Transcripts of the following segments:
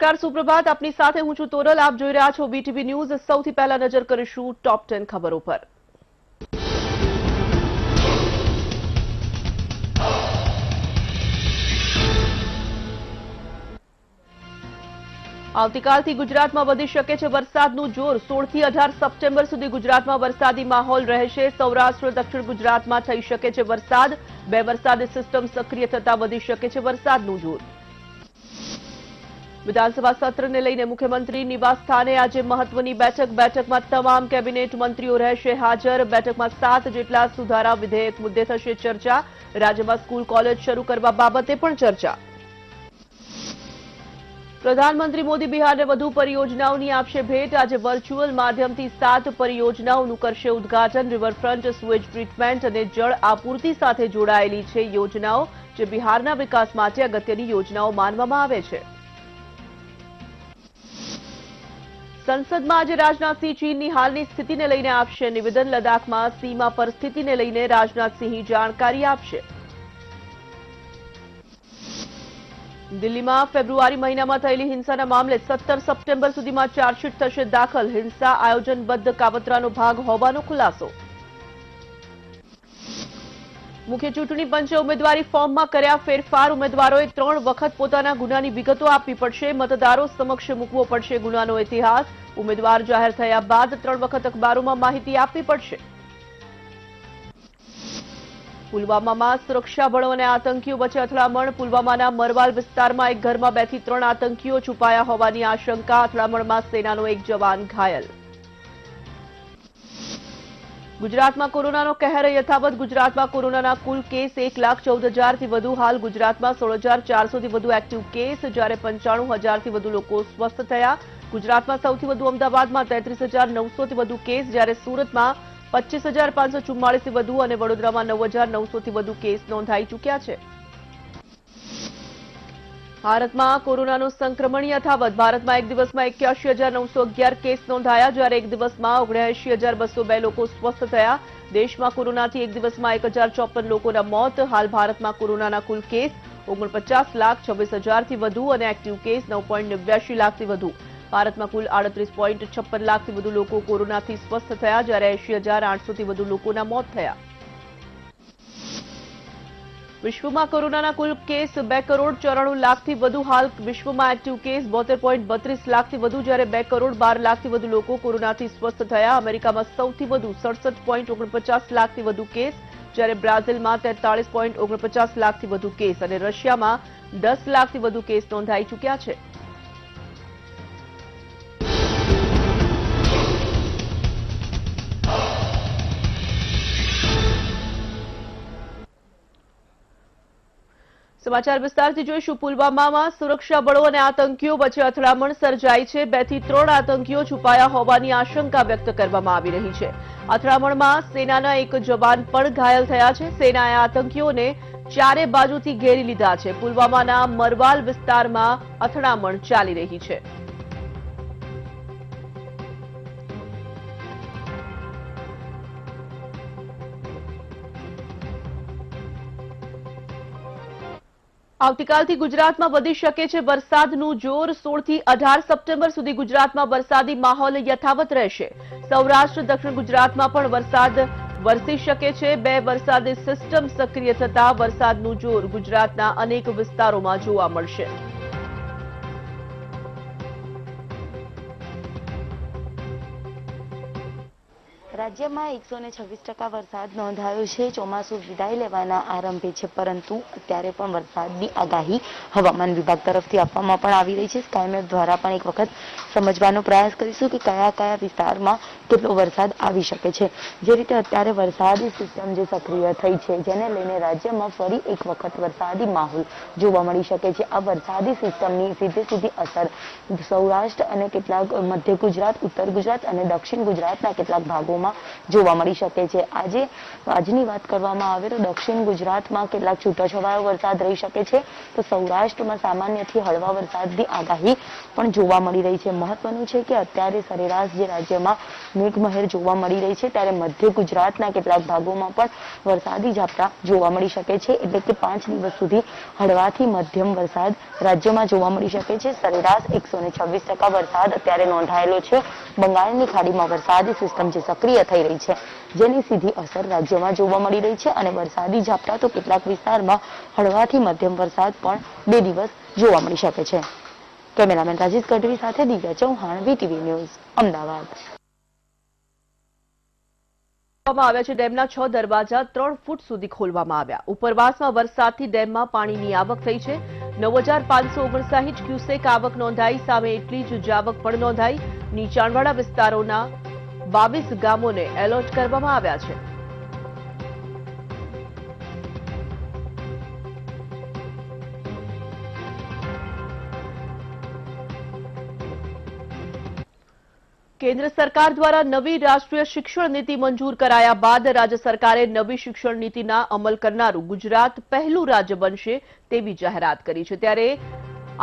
નમસ્કાર, સુપ્રભાત. આપની સાથે હું છું તોરલ. આપ જોઈ રહ્યા છો બીટીવી ન્યૂઝ. સૌથી પહેલા નજર કરીશું ટોપ 10 ખબરો પર. આવતીકાલથી ગુજરાતમાં વધી શકે છે વરસાદનું જોર. 16 થી 18 સપ્ટેમ્બર સુધી ગુજરાતમાં વરસાદી માહોલ રહેશે. સૌરાષ્ટ્ર દક્ષિણ ગુજરાતમાં થઈ શકે છે વરસાદ. બે વરસાદી સિસ્ટમ સક્રિય થતા વધી શકે છે વરસાદનું જોર. વિધાનસભા સત્રને લઈને મુખ્યમંત્રી નિવાસ સ્થાને આજે મહત્વની બેઠકમાં તમામ કેબિનેટ મંત્રીઓ રહેશે હાજર. બેઠકમાં 7 જેટલા સુધારા વિધેયક મુદ્દે થશે ચર્ચા. રાજ્યમાં સ્કૂલ કોલેજ શરૂ કરવા બાબતે પણ ચર્ચા. પ્રધાનમંત્રી મોદી બિહારને વધુ પરિયોજનાઓની આપશે ભેટ. આજે વર્ચ્યુઅલ માધ્યમથી 7 પરિયોજનાઓનું કરશે ઉદ્ઘાટન. રિવરફ્રન્ટ, સુએજ ટ્રીટમેન્ટ અને જળ આપૂર્તિ સાથે જોડાયેલી છે યોજનાઓ, જે બિહારના વિકાસ માટે અગત્યની યોજનાઓ માનવામાં આવે છે. સંસદમાં આજે રાજનાથસિંહ ચીનની હાલની સ્થિતિને લઈને આપશે નિવેદન. લદ્દાખમાં સીમા પરિસ્થિતિને લઈને રાજનાથસિંહ જાણકારી આપશે. દિલ્હીમાં ફેબ્રુઆરી મહિનામાં થયેલી હિંસાના મામલે 17 સપ્ટેમ્બર સુધીમાં ચાર્જશીટ થશે દાખલ. હિંસા આયોજનબદ્ધ કાવતરાનો ભાગ હોવાનો ખુલાસો. મુખ્ય ચૂંટણી પંચે ઉમેદવારી ફોર્મમાં કર્યા ફેરફાર. ઉમેદવારોએ 3 વખત પોતાના ગુનાની વિગતો આપવી પડશે. મતદારો સમક્ષ મૂકવો પડશે ગુનાનો ઇતિહાસ. ઉમેદવાર જાહેર થયા બાદ 3 વખત અખબારોમાં માહિતી આપવી પડશે. પુલવામામાં સુરક્ષા બળો અને આતંકીઓ વચ્ચે અથડામણ. પુલવામાના મરવાલ વિસ્તારમાં એક ઘરમાં 2 થી 3 આતંકીઓ છુપાયા હોવાની આશંકા. અથડામણમાં સેનાનો એક જવાન ઘાયલ. ગુજરાતમાં કોરોનાનો કહેર યથાવત. ગુજરાતમાં કોરોનાના કુલ કેસ 1,14,000થી વધુ. હાલ ગુજરાતમાં 16,400થી વધુ એક્ટિવ કેસ, જ્યારે 95,000થી વધુ લોકો સ્વસ્થ થયા. ગુજરાતમાં સૌથી વધુ અમદાવાદમાં 33,900થી વધુ કેસ, જ્યારે સુરતમાં 25,544થી વધુ અને વડોદરામાં 9,900થી વધુ કેસ નોંધાઈ ચૂક્યા છે. ભારતમાં કોરોનાનું સંક્રમણ યથાવત. ભારતમાં એક દિવસમાં 81,911 કેસ નોંધાયા, જ્યારે એક દિવસમાં 79,202 લોકો સ્વસ્થ થયા. દેશમાં કોરોનાથી એક દિવસમાં 1,054 લોકોના મોત. હાલ ભારતમાં કોરોનાના કુલ કેસ 49,26,000થી વધુ અને એક્ટિવ કેસ 9.89 લાખથી વધુ. ભારતમાં કુલ 38.56 લાખથી વધુ લોકો કોરોનાથી સ્વસ્થ થયા, જ્યારે 80,800થી વધુ લોકોના મોત થયા. વિશ્વમાં કોરોનાના કુલ કેસ 2,94,00,000થી વધુ. હાલ વિશ્વમાં એક્ટિવ કેસ 72.32 લાખથી વધુ, જ્યારે 2,12,00,000થી વધુ લોકો કોરોનાથી સ્વસ્થ થયા. અમેરિકામાં સૌથી વધુ 67.49 લાખથી વધુ કેસ, જ્યારે બ્રાઝિલમાં 43.49 લાખથી વધુ કેસ અને રશિયામાં 10 લાખથી વધુ કેસ નોંધાઈ ચૂક્યા છે. સમાચાર વિસ્તારથી જોઈશું. પુલવામામાં સુરક્ષા બળો અને આતંકીઓ વચ્ચે અથડામણ સર્જાઈ છે. 2 થી 3 આતંકીઓ છુપાયા હોવાની આશંકા વ્યક્ત કરવામાં આવી રહી છે. અથડામણમાં સેનાના એક જવાન પણ ઘાયલ થયા છે. સેનાએ આતંકીઓને ચારે બાજુથી ઘેરી લીધા છે. પુલવામાના મરવાલ વિસ્તારમાં અથડામણ ચાલી રહી છે. આવતીકાલથી ગુજરાતમાં વધી શકે છે વરસાદનું જોર. 16 થી 18 સપ્ટેમ્બર સુધી ગુજરાતમાં વરસાદી માહોલ યથાવત રહેશે. સૌરાષ્ટ્ર દક્ષિણ ગુજરાતમાં પણ વરસાદ વરસી શકે છે. 2 વરસાદી સિસ્ટમ સક્રિય થતા વરસાદનું જોર ગુજરાતના અનેક વિસ્તારોમાં જોવા મળશે. રાજ્યમાં 126% વરસાદ નોંધાયો છે. ચોમાસું વિદાય લેવાના આરંભે છે, પરંતુ અત્યારે પણ વરસાદની આગાહી હવામાન વિભાગ તરફથી આપવામાં પણ આવી રહી છે. સ્કાયમેપ દ્વારા પણ એક વખત સમજવાનો પ્રયાસ કરીશું કે કયા કયા વિસ્તારમાં કેટલો વરસાદ આવી શકે છે. જે રીતે અત્યારે વરસાદી સિસ્ટમ જે સક્રિય થઈ છે, જેને લઈને રાજ્યમાં ફરી એક વખત વરસાદી માહોલ જોવા મળી શકે છે. આ વરસાદી સિસ્ટમની સીધી અસર સૌરાષ્ટ્ર અને કેટલાક મધ્ય ગુજરાત, ઉત્તર ગુજરાત અને દક્ષિણ ગુજરાતના કેટલાક ભાગોમાં વિસ્તારોમાં જોવા મળી શકે છે. આજની વાત કરવામાં આવે તો દક્ષિણ ગુજરાતમાં કેટલાક છૂટાછવાયો વરસાદ રહી શકે છે, તો સૌરાષ્ટ્રમાં સામાન્યથી હળવા વરસાદની આગાહી પણ જોવા મળી રહી છે. મહત્વનું છે કે અત્યારે સરેરાશ જે રાજ્યમાં મેઘમહેર જોવા મળી રહી છે, ત્યારે મધ્ય ગુજરાતના કેટલાક ભાગોમાં પણ વરસાદી ઝાપટા જોવા મળી શકે છે. એટલે કે 5 દિવસ સુધી હળવાથી મધ્યમ વરસાદ રાજ્યમાં જોવા મળી શકે છે. સરેરાશ 126% વરસાદ અત્યારે નોંધાયેલો છે. બંગાળની ખાડીમાં વરસાદી સિસ્ટમ જે સક્રિય થઈ રહી છે, જેની સીધી અસર રાજ્યમાં જોવા મળી રહી છે અને વરસાદી ઝાપટા તો કેટલાક વિસ્તારમાં હળવાથી મધ્યમ વરસાદ પણ 2 દિવસ જોવા મળી શકે છે. કેમેરામેન રાજેશ ગઢવી સાથે દિવ્યા ચૌહાણ, વીટીવી ન્યૂઝ, અમદાવાદ. આવ્યા છે. ડેમના 6 દરવાજા 3 ફૂટ સુધી ખોલવામાં આવ્યા. ઉપરવાસમાં વરસાદથી ડેમમાં પાણીની આવક થઈ છે. 9559 ક્યુસેક આવક નોંધાઈ. સામે એટલી જ જાવક પણ નોંધાઈ. નીચાણવાળા વિસ્તારોના 22 ગામોને એલર્ટ કરવામાં આવ્યા છે. કેન્દ્ર સરકાર દ્વારા નવી રાષ્ટ્રીય શિક્ષણ નીતિ મંજૂર કરાયા બાદ રાજ્ય સરકારે નવી શિક્ષણ નીતિના અમલ કરનારું ગુજરાત પહેલું રાજ્ય બનશે તેવી જાહેરાત કરી છે. ત્યારે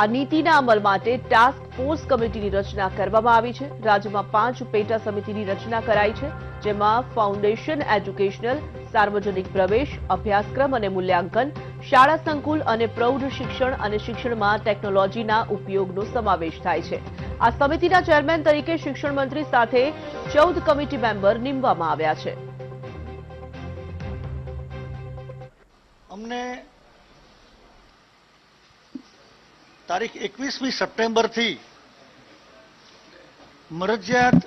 આ નીતિના અમલ માટે ટાસ્ક ફોર્સ કમિટીની રચના કરવામાં આવી છે. રાજ્યમાં 5 પેટા સમિતિની રચના કરાઈ છે, જેમાં ફાઉન્ડેશન એજ્યુકેશનલ, સાર્વજનિક પ્રવેશ, અભ્યાસક્રમ અને મૂલ્યાંકન, શાળા સંકુલ અને પ્રૌઢ શિક્ષણ અને શિક્ષણમાં ટેકનોલોજીના ઉપયોગનો સમાવેશ થાય છે. આ સમિતિના ચેરમેન તરીકે શિક્ષણ મંત્રી સાથે 14 કમિટી મેમ્બર નીમવામાં આવ્યા છે. અમને તારીખ 21મી સપ્ટેમ્બરથી મરજિયાત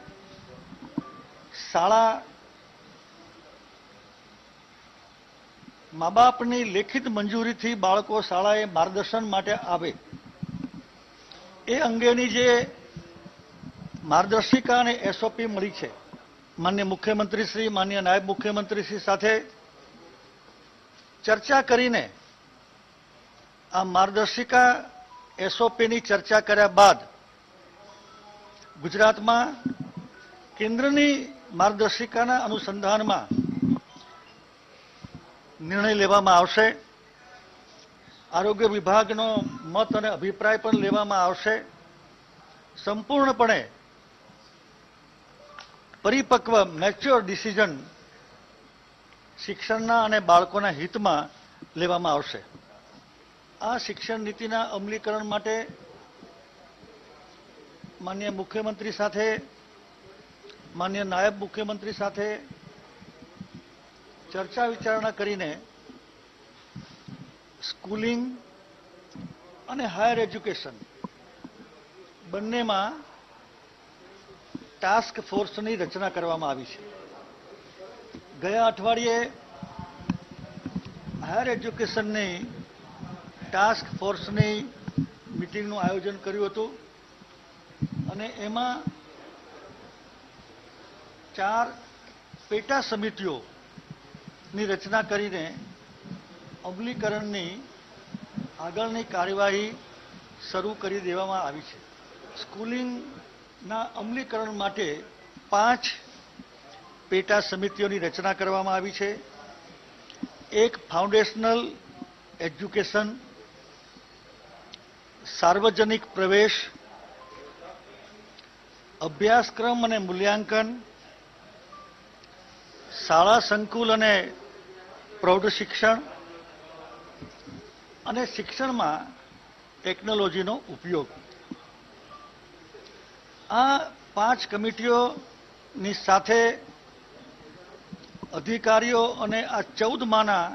શાળા મા બાપની લેખિત મંજૂરીથી બાળકો શાળાએ માર્ગદર્શન માટે આવે એ અંગેની જે માર્ગદર્શિકા અને એસઓપી મળી છે, માનનીય મુખ્યમંત્રીશ્રી, માનનીય નાયબ મુખ્યમંત્રીશ્રી સાથે ચર્ચા કરીને આ માર્ગદર્શિકા એસઓપીની ચર્ચા કર્યા બાદ ગુજરાતમાં કેન્દ્રની માર્ગદર્શિકાના અનુસંધાનમાં નિર્ણય લેવામાં આવશે. આરોગ્ય વિભાગનો મત અને અભિપ્રાય પણ લેવામાં આવશે. સંપૂર્ણપણે પરિપક્વ મેચ્યોર ડિસિઝન શિક્ષણના અને બાળકોના હિતમાં લેવામાં આવશે. આ શિક્ષણ નીતિના અમલીકરણ માટે માનનીય મુખ્યમંત્રી સાથે, માનનીય નાયબ મુખ્યમંત્રી સાથે ચર્ચા વિચારણા કરીને સ્કૂલિંગ અને હાયર એજ્યુકેશન બંનેમાં ટાસ્ક ફોર્સની રચના કરવામાં આવી છે. ગયા અઠવાડિયે હાયર એજ્યુકેશનની ટાસ્ક ફોર્સની મિટિંગનું આયોજન કર્યું હતું અને એમાં 4 પેટા સમિતિઓની રચના કરીને અમલીકરણની આગળની કાર્યવાહી શરૂ કરી દેવામાં આવી છે. સ્કૂલિંગના અમલીકરણ માટે 5 પેટા સમિતિઓની રચના કરવામાં આવી છે. એક ફાઉન્ડેશનલ એજ્યુકેશન, સાર્વજનિક પ્રવેશ, અભ્યાસક્રમ અને મૂલ્યાંકન, શાળા સંકુલ અને પ્રૌઢ શિક્ષણ અને શિક્ષણમાં ટેકનોલોજીનો ઉપયોગ. આ 5 કમિટીઓની સાથે અધિકારીઓ અને આ 14 માના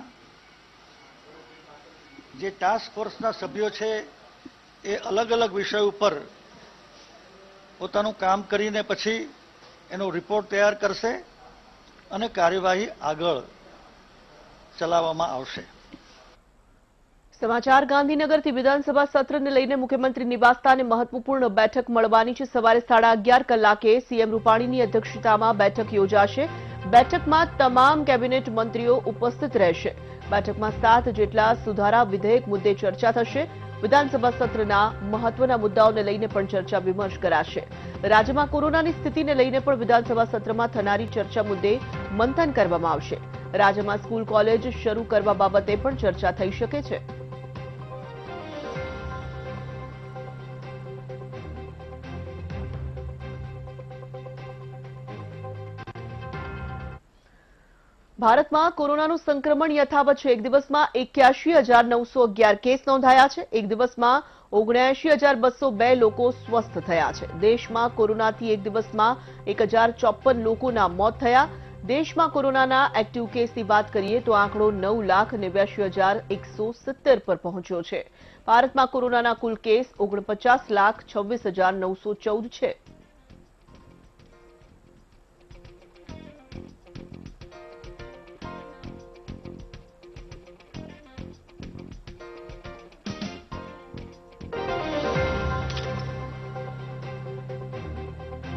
જે ટાસ્ક ફોર્સના સભ્યો છે એ અલગ અલગ વિષય ઉપર પોતાનું કામ કરીને પછી એનો રિપોર્ટ તૈયાર કરશે અને કાર્યવાહી આગળ ચલાવવામાં આવશે. સમાચાર ગાંધીનગરથી વિધાનસભા સત્રને લઈને મુખ્યમંત્રી નિવાસસ્થાને મહત્વપૂર્ણ બેઠક મળવાની છે. સવારે 11:30 કલાકે સીએમ રૂપાણીની અધ્યક્ષતામાં બેઠક યોજાશે. બેઠકમાં તમામ કેબિનેટ મંત્રીઓ ઉપસ્થિત રહેશે. બેઠકમાં 7 જેટલા સુધારા વિધેયક મુદ્દે ચર્ચા થશે. વિધાનસભા સત્રના મહત્વના મુદ્દાઓને લઈને પણ ચર્ચા વિમર્શ કરાશે. રાજ્યમાં કોરોનાની સ્થિતિને લઈને પણ વિધાનસભા સત્રમાં થનારી ચર્ચા મુદ્દે મંથન કરવામાં આવશે. રાજ્યમાં સ્કૂલ કોલેજ શરૂ કરવા બાબતે પણ ચર્ચા થઈ શકે છે. ભારતમાં કોરોનાનું સંક્રમણ યથાવત છે. એક દિવસમાં 81,911 કેસ નોંધાયા છે. એક દિવસમાં 79,202 લોકો સ્વસ્થ થયા છે. દેશમાં કોરોનાથી એક દિવસમાં 1,054 લોકોના મોત થયા. દેશમાં કોરોનાના એક્ટિવ કેસની વાત કરીએ તો આંકડો 9,89,170 પર પહોંચ્યો છે. ભારતમાં કોરોનાના કુલ કેસ 49,26,914 છે.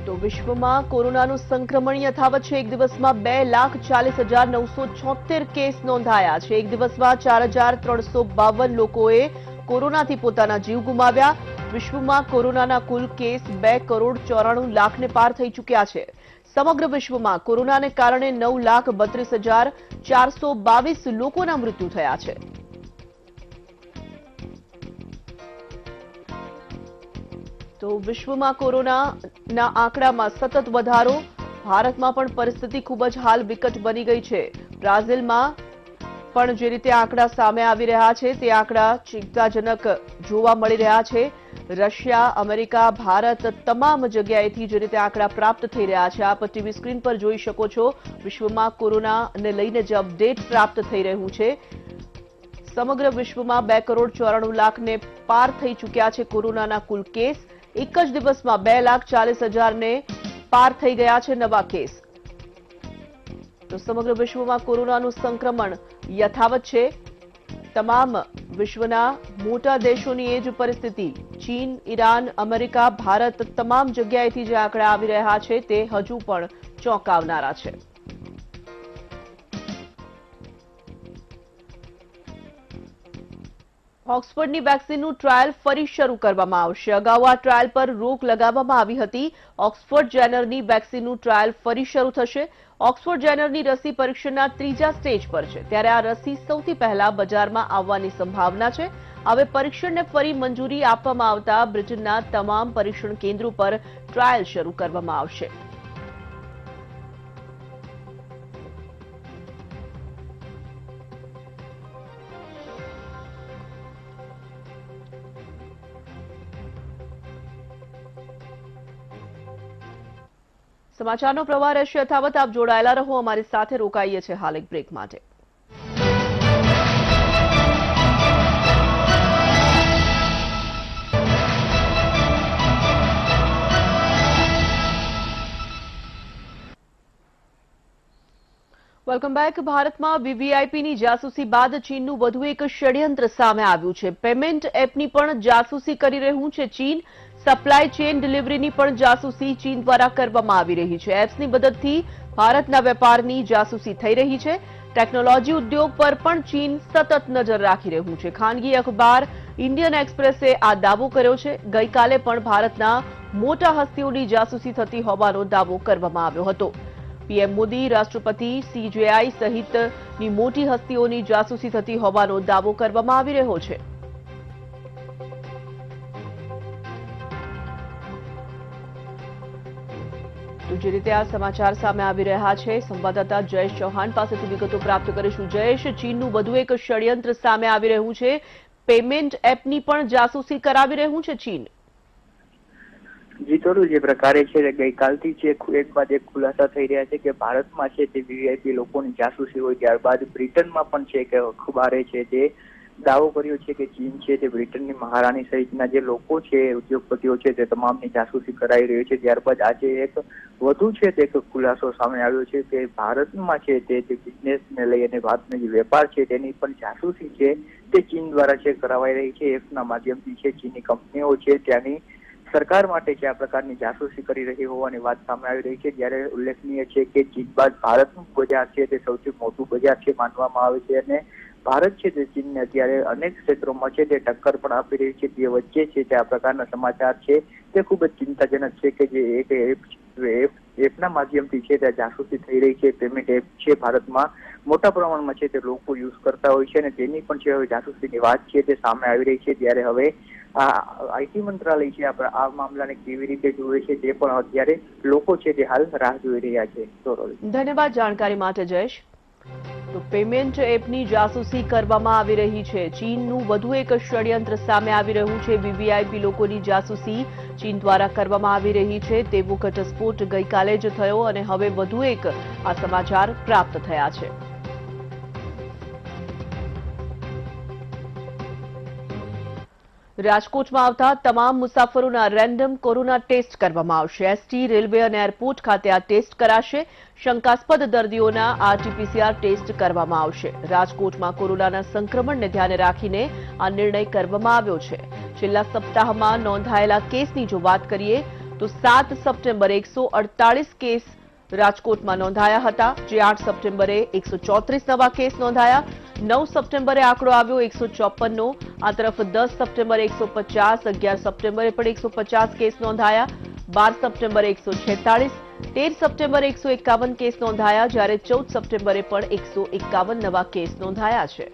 તો વિશ્વમાં કોરોનાનું સંક્રમણ યથાવત છે. એક દિવસમાં 2,40,976 કેસ નોંધાયા છે. એક દિવસમાં 4,352 લોકોએ કોરોનાથી પોતાના જીવ ગુમાવ્યા. વિશ્વમાં કોરોનાના કુલ કેસ 2,94,00,000 પાર થઈ ચૂક્યા છે. સમગ્ર વિશ્વમાં કોરોનાને કારણે 9,32,422 લોકોના મૃત્યુ થયા છે. તો વિશ્વમાં કોરોનાના આંકડામાં સતત વધારો. ભારતમાં પણ પરિસ્થિતિ ખૂબ જ હાલ વિકટ બની ગઈ છે. બ્રાઝિલમાં પણ જે રીતે આંકડા સામે આવી રહ્યા છે તે આંકડા ચિંતાજનક જોવા મળી રહ્યા છે. રશિયા, અમેરિકા, ભારત તમામ જગ્યાએથી જે રીતે આંકડા પ્રાપ્ત થઈ રહ્યા છે આપ ટીવી સ્ક્રીન પર જોઈ શકો છો. વિશ્વમાં કોરોનાને લઈને જે અપડેટ પ્રાપ્ત થઈ રહ્યું છે, સમગ્ર વિશ્વમાં 2,94,00,000 પાર થઈ ચૂક્યા છે કોરોનાના કુલ કેસ. એક જ દિવસમાં 2,40,000 પાર થઈ ગયા છે નવા કેસ. તો સમગ્ર વિશ્વમાં કોરોનાનું સંક્રમણ યથાવત છે. તમામ વિશ્વના મોટા દેશોની એ જ પરિસ્થિતિ. ચીન, ઈરાન, અમેરિકા, ભારત તમામ જગ્યાએથી જે આંકડા આવી રહ્યા છે તે હજુ પણ ચોંકાવનારા છે. ઓક્સફર્ડની વેક્સિનનું ટ્રાયલ ફરી શરૂ કરવામાં આવશે. અગાઉ આ ટ્રાયલ પર રોક લગાવવામાં આવી હતી. ઓક્સફર્ડ જેનરની વેક્સિનનું ટ્રાયલ ફરી શરૂ થશે. ઓક્સફર્ડ જેનરની રસી પરીક્ષણના ત્રીજા સ્ટેજ પર છે, ત્યારે આ રસી સૌથી પહેલા બજારમાં આવવાની સંભાવના છે. હવે પરીક્ષણને ફરી મંજૂરી આપવામાં આવતા બ્રિટનના તમામ પરીક્ષણ કેન્દ્રો પર ટ્રાયલ શરૂ કરવામાં આવશે. સમાચારનો પ્રવાહ રહેશે યથાવત. આપ જોડાયેલા રહો અમારી સાથે. રોકાઈએ છીએ હાલ એક બ્રેક માટે. Welcome back. ભારતમાં વીવીઆઈપીની જાસૂસી બાદ ચીનનું વધુ એક ષડયંત્ર સામે આવ્યું છે. પેમેન્ટ એપની પણ જાસૂસી કરી રહ્યું છે ચીન. સપ્લાય ચેન ડિલિવરીની પણ જાસૂસી ચીન દ્વારા કરવામાં આવી રહી છે. એપ્સની મદદથી ભારતના વેપારની જાસૂસી થઈ રહી છે. ટેકનોલોજી ઉદ્યોગ પર પણ ચીન સતત નજર રાખી રહ્યું છે. ખાનગી અખબાર ઇન્ડિયન એક્સપ્રેસે આ દાવો કર્યો છે. ગઈકાલે પણ ભારતના મોટા હસ્તીઓની જાસૂસી થતી હોવાનો દાવો કરવામાં આવ્યો હતો. પીએમ મોદી, રાષ્ટ્રપતિ, સીજેઆઈ સહિતની મોટી હસ્તીઓની જાસૂસી થતી હોવાનો દાવો કરવામાં આવી રહ્યો છે. તો જે રીતે આ સમાચાર સામે આવી રહ્યા છે, સંવાદદાતા જયેશ ચૌહાણ પાસેથી વિગતો પ્રાપ્ત કરીશું. જયેશ, ચીનનું વધુ એક ષડયંત્ર સામે આવી રહ્યું છે. પેમેન્ટ એપની પણ જાસૂસી કરાવી રહ્યું છે ચીન. જી થોડું જે પ્રકારે છે ગઈકાલથી છે એક બાદ એક ખુલાસા થઈ રહ્યા છે કે ભારતમાં છે તે વીવીઆઈપી લોકોની જાસૂસી હોય, ત્યારબાદ બ્રિટનમાં પણ છે કે અખબારે છે તે દાવો કર્યો છે કે ચીન છે તે બ્રિટનની મહારાણી સહિતના જે લોકો છે, ઉદ્યોગપતિઓ છે તે તમામની જાસૂસી કરાઈ રહ્યો છે. ત્યારબાદ આજે એક વધુ છે તે ખુલાસો સામે આવ્યો છે કે ભારતમાં છે તે બિઝનેસને લઈ અને ભારતનો જે વેપાર છે તેની પણ જાસૂસી છે તે ચીન દ્વારા છે કરાવાઈ રહી છે. એપના માધ્યમથી છે ચીની કંપનીઓ છે ત્યાંની સરકાર માટે છે આ પ્રકારની જાસૂસી કરી રહી હોવાની વાત સામે આવી રહી છે. જ્યારે ઉલ્લેખનીય છે કે ચીન બાદ ભારતનું બજાર છે તે સૌથી મોટું બજાર છે માનવામાં આવે છે અને ભારત છે તે ચીનને અત્યારે અનેક ક્ષેત્રોમાં છે તે ટક્કર પણ આપી રહી છે, તે વચ્ચે છે તે આ પ્રકારના સમાચાર છે તે ખૂબ જ ચિંતાજનક છે કે જે એક એપના માધ્યમથી છે તે જાસૂસી થઈ રહી છે. પેમેન્ટ એપ છે ભારતમાં મોટા પ્રમાણમાં છે તે લોકો યુઝ કરતા હોય છે અને તેની પણ છે હવે જાસૂસીની વાત છે તે સામે આવી રહી છે. ત્યારે હવે આ આઈટી મંત્રાલય છે આ મામલાને કેવી રીતે જુએ છે તે પણ અત્યારે લોકો છે તે હાલ રાહ જોઈ રહ્યા છે. ધન્યવાદ જાણકારી માટે જયેશ. તો પેમેન્ટ એપની જાસૂસી કરવામાં આવી રહી છે. ચીનનું વધુ એક ષડયંત્ર સામે આવી રહ્યું છે. વીવીઆઈપી લોકોની જાસૂસી ચીન દ્વારા કરવામાં આવી રહી છે તેવો ઘટસ્ફોટ ગઈકાલે જ થયો અને હવે વધુ એક આ સમાચાર પ્રાપ્ત થયા છે. રાજકોટમાં આવતા તમામ મુસાફરોના રેન્ડમ કોરોના ટેસ્ટ કરવામાં આવશે. એસટી, રેલવે અને એરપોર્ટ ખાતે આ ટેસ્ટ કરાશે. શંકાસ્પદ દર્દીઓના આરટીપીસીઆર ટેસ્ટ કરવામાં આવશે. રાજકોટમાં કોરોનાના સંક્રમણને ધ્યાને રાખીને આ નિર્ણય કરવામાં આવ્યો છે. છેલ્લા સપ્તાહમાં નોંધાયેલા કેસની જો વાત કરીએ તો 7 સપ્ટેમ્બરે 148 કેસ રાજકોટમાં નોંધાયા હતા, જે 8 સપ્ટેમ્બરે 134 નવા કેસ નોંધાયા. 9 સપ્ટેમ્બરે આંકડો આવ્યો 154નો. આ તરફ 10 સપ્ટેમ્બરે 150, 11 સપ્ટેમ્બરે પણ 150 કેસ નોંધાયા, 12 સપ્ટેમ્બરે 146, 13 સપ્ટેમ્બરે 151 કેસ નોંધાયા, જ્યારે 14 સપ્ટેમ્બરે પણ 151 નવા કેસ નોંધાયા છે.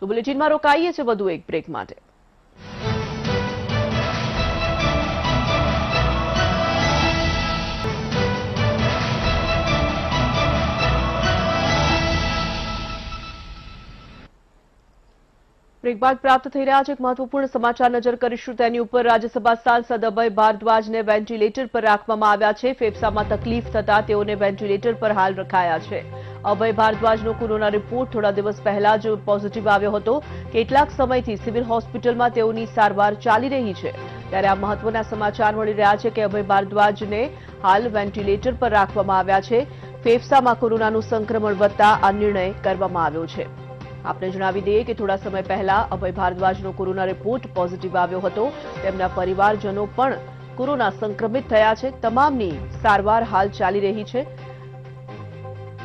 તો બુલેટિનમાં રોકાઈએ છીએ વધુ એક બ્રેક માટે. બ્રેક બાદ પ્રાપ્ત થઈ રહ્યા છે એક મહત્વપૂર્ણ સમાચાર નજર કરીશું તેની ઉપર. રાજ્યસભા સાંસદ અભય ભારદ્વાજને વેન્ટિલેટર પર રાખવામાં આવ્યા છે. ફેફસામાં તકલીફ થતા તેઓને વેન્ટિલેટર પર હાલ રખાયા છે. અભય ભારદ્વાજનો કોરોના રિપોર્ટ થોડા દિવસ પહેલા જ પોઝિટિવ આવ્યો હતો. કેટલાક સમયથી સિવિલ હોસ્પિટલમાં તેઓની સારવાર ચાલી રહી છે. ત્યારે આ મહત્વના સમાચાર મળી રહ્યા છે કે અભય ભારદ્વાજને હાલ વેન્ટિલેટર પર રાખવામાં આવ્યા છે. ફેફસામાં કોરોનાનું સંક્રમણ વધતા આ નિર્ણય કરવામાં આવ્યો છે. આપને જણાવી દઈએ કે થોડા સમય પહેલા અભય ભારદ્વાજનો કોરોના રિપોર્ટ પોઝિટિવ આવ્યો હતો. તેમના પરિવારજનો પણ કોરોના સંક્રમિત થયા છે. તમામની સારવાર હાલ ચાલી રહી છે.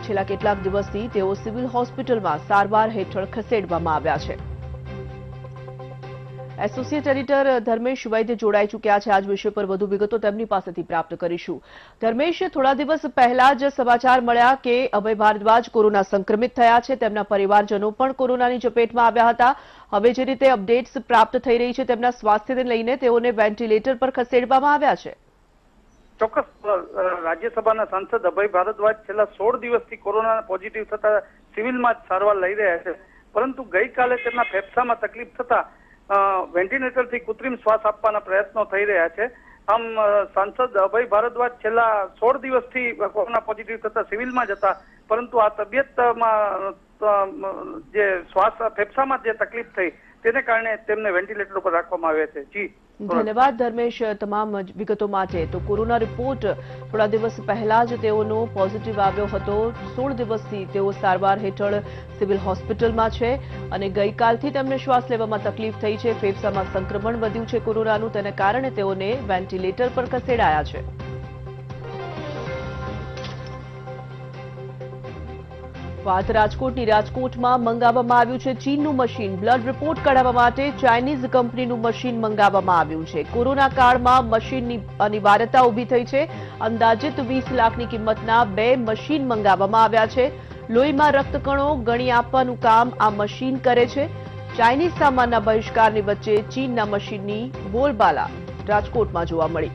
છેલ્લા કેટલાક દિવસથી તેઓ સિવિલ હોસ્પિટલમાં સારવાર હેઠળ ખસેડવામાં આવ્યા છે. એસોસિએટ એડિટર ધર્મેશ વૈદ્ય જોડાઈ ચૂક્યા છે. આજ વિષય પર વધુ વિગતો તેમની પાસેથી પ્રાપ્ત કરીશું. ધર્મેશ, થોડા દિવસ પહેલા જ સમાચાર મળ્યા કે અભય ભારદ્વાજ કોરોના સંક્રમિત થયા છે. તેમના પરિવારજનો પણ કોરોનાની ચપેટમાં આવ્યા હતા. હવે જે રીતે અપડેટ્સ પ્રાપ્ત થઈ રહી છે તેમના સ્વાસ્થ્યને લઈને તેઓને વેન્ટિલેટર પર ખસેડવામાં આવ્યા છે. ચોક્કસ રાજ્યસભાના સાંસદ અભય ભારદ્વાજ છેલ્લા 16 દિવસથી કોરોના પોઝિટિવ થતા સિવિલમાં જ સારવાર લઈ રહ્યા છે. પરંતુ ગઈકાલે તેમના ફેફસામાં તકલીફ થતા વેન્ટિલેટરથી કૃત્રિમ શ્વાસ આપવાના પ્રયત્નો થઈ રહ્યા છે. આમ સાંસદ અભય ભારદ્વાજ છેલ્લા 16 દિવસથી કોરોના પોઝિટિવ થતા સિવિલમાં જ હતા, પરંતુ આ તબિયતમાં જે શ્વાસ ફેફસામાં જે તકલીફ થઈ તેને કારણે તેમને વેન્ટિલેટર પર રાખવામાં આવ્યા છે. જી ધન્યવાદ ધર્મેશ તમામ વિગતો માટે. તો કોરોના રિપોર્ટ થોડા દિવસ પહેલા જ તેઓનો પોઝિટિવ આવ્યો હતો. 16 દિવસથી તેઓ સારવાર હેઠળ સિવિલ હોસ્પિટલમાં છે અને ગઈકાલથી તેમને શ્વાસ લેવામાં તકલીફ થઈ છે. ફેફસામાં સંક્રમણ વધ્યું છે કોરોનાનું, તેને કારણે તેઓને વેન્ટિલેટર પર ખસેડાયા છે. વાત રાજકોટની. રાજકોટમાં મંગાવવામાં આવ્યું છે ચીનનું મશીન. બ્લડ રિપોર્ટ કઢાવવા માટે ચાઇનીઝ કંપનીનું મશીન મંગાવવામાં આવ્યું છે. કોરોના કાળમાં મશીનની અનિવાર્યતા ઊભી થઈ છે. અંદાજિત 20 લાખની કિંમતના 2 મશીન મંગાવવામાં આવ્યા છે. લોહીમાં રક્તકણો ગણી આપવાનું કામ આ મશીન કરે છે. ચાઇનીઝ સામાનના બહિષ્કારની વચ્ચે ચીનના મશીનની બોલબાલા રાજકોટમાં જોવા મળી.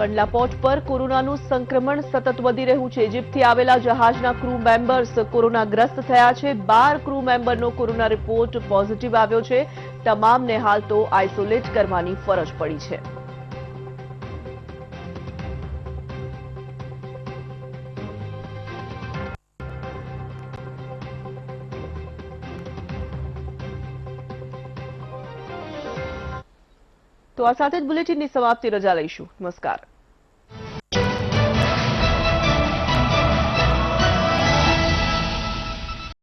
કંડલા પોર્ટ પર કોરોનાનું સંક્રમણ સતત વધી રહ્યું છે. ઇજિપ્તથી આવેલા જહાજના ક્રૂ મેમ્બર્સ કોરોનાગ્રસ્ત થયા છે. 12 ક્રૂ મેમ્બરનો કોરોના રિપોર્ટ પોઝિટિવ આવ્યો છે. તમામને હાલ તો આઇસોલેટ કરવાની ફરજ પડી છે. તો આ સાથે જ બુલેટિનની સમાપ્તિ, રજા લઈશું. નમસ્કાર.